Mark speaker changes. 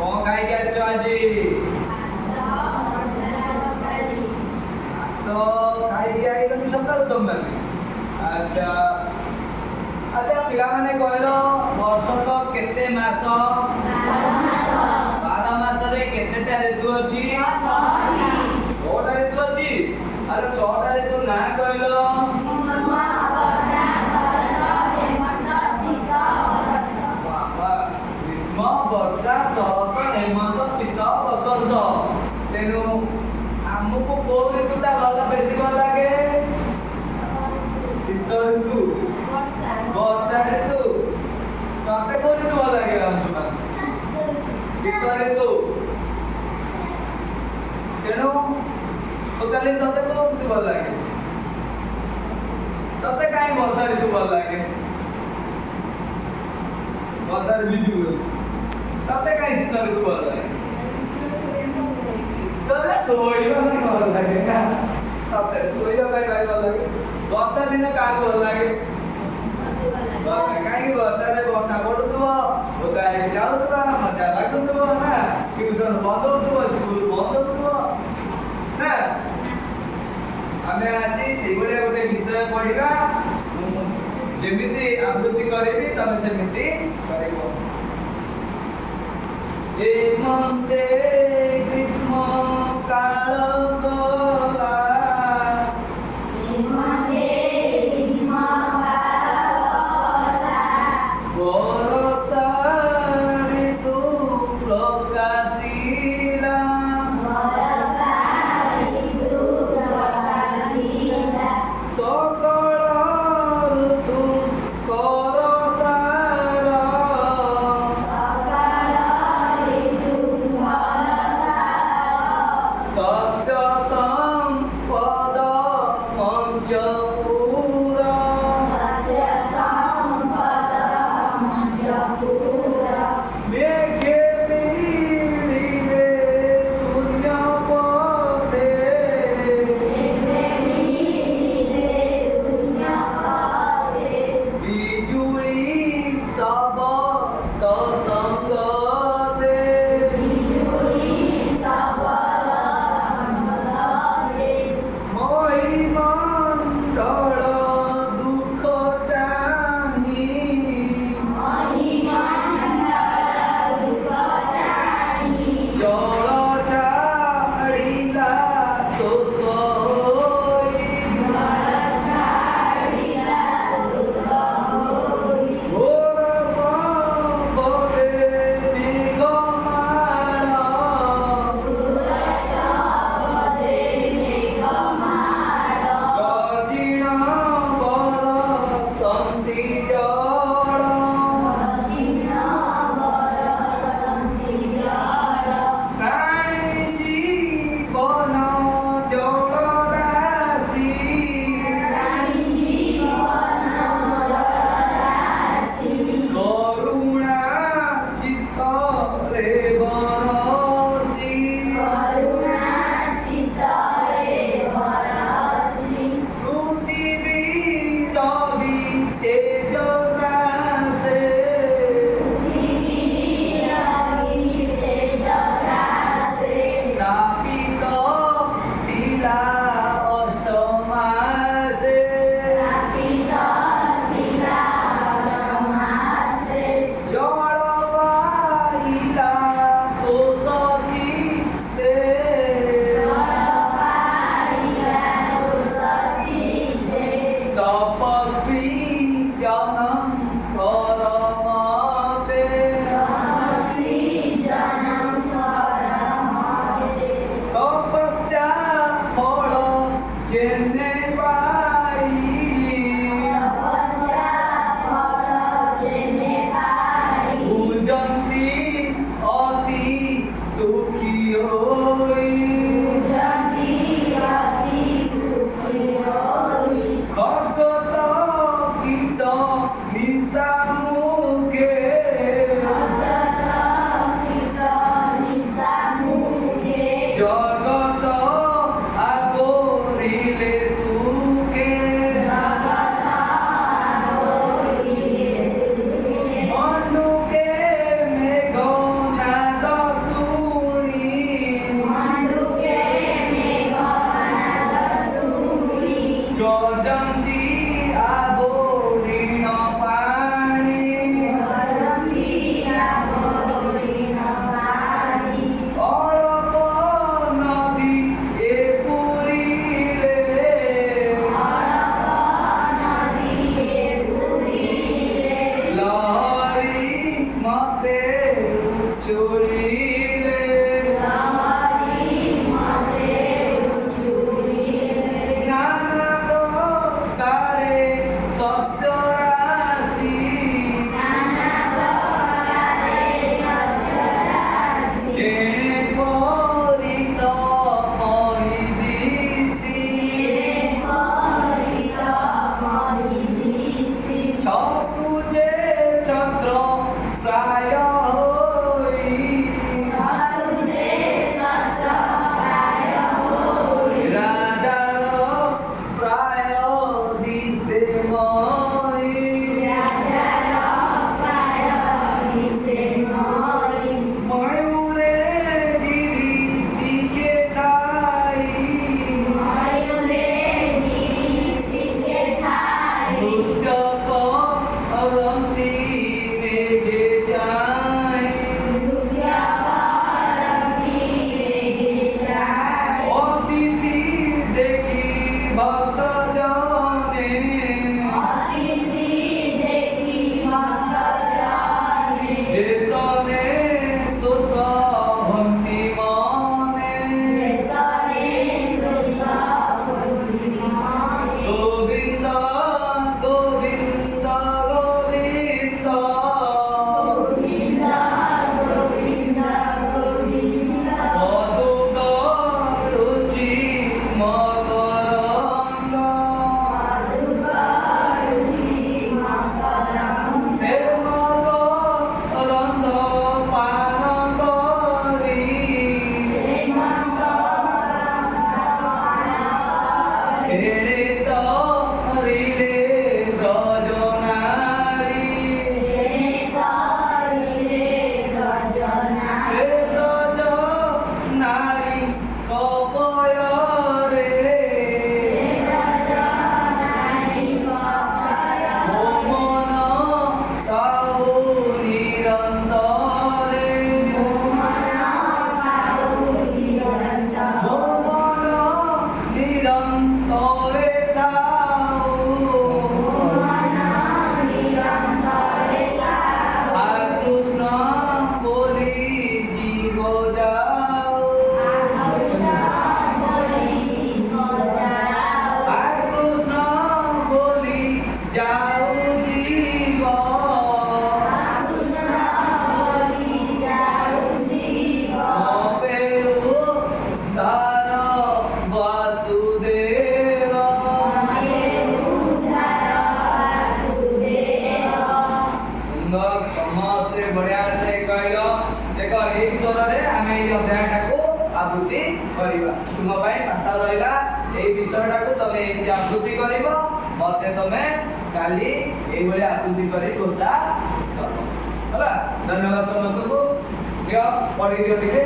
Speaker 1: कौन खाई के आसो आजी तो खाई के आई तो सकाळू तुम माने अच्छा अच्छा पिला माने कहलो वर्ष तो केते मास 12 मास रे केतेटा ऋतु अछि 6टा ऋतु अछि अरे 6टा ऋतु ना कहलो ग्रीष्म वर्षा शरत हेमंत शीत बसंत तेणु आमको को ऋतुटा भल बेसी भल लागे शीत ऋतु वर्षा ऋतु सबसे को ऋतु भल लागे हमको शीत ऋतु तेणु सकाले तते को ऋतु भल लागे तते काई वर्षा ऋतु भल लागे वर्षा बिजु तते काई शीत ऋतु भल लागे तोरा सोइबा भाई भल लागे ना सते सोइबा भाई भल लागे वर्षा दिन का भल लागे काई वर्षा रे वर्षा पडुथबो ओका हे जाउथबा मजा लागुथबो ना ट्यूशन बंद होथबो स्कूल बंद होथबो ना हमें आज से भलिया गोटे विषय पढिबा जेमिति आवृत्ति करेबी तमे सेमिति करिवो हेमन्ते ग्रीष्म काल गला हेमन्ते ग्रीष्म काल गला वर्षा ऋतु प्रकाशिला वर्षा ऋतु प्रकाशिला सकल ऋतु कर सार सस्य संपद मंचपुरा मेघे पीड़िले शून्य पदे बिजुली शब्द संगते महिमंडल दुख चाही मते उछुलिले नाना प्रकारे शस्य राशि केणे परित महिदिसि छतुजे चंद्र प्राय होई राजार प्राय दिसे मई मयूरे गिरी के थाई नृत्य करती मेघे जाई अतिथि देखी भक्त जने जेसने दोष भक्ति मने गोविंद गोविंद गोविंद मधुक रुचि मकरंद से मकरंद पान करी हेरे तरिले ब्रजनारी से ब्रज नारी कपय रे ओ मन ताऊ निरंतरे ओ मन निरंतरे ताऊ আর কৃষ্ণ বলি জীব যাও আর কৃষ্ণ বলি যাও জীব মপেরু তার বাসুদেব सुंदर समस्ते बढ़िया से कहल देख एई स्वरे आमे एई अध्यायटा को आबृत्ति करिबा तुम भाई साता रहिला एई विषयटा को तमे एई आबृत्ति करिबो मते तमे काली एई भली आबृत्ति करी घोषा करबो हला धन्यवाद समस्त को दियो पढि दियो टिके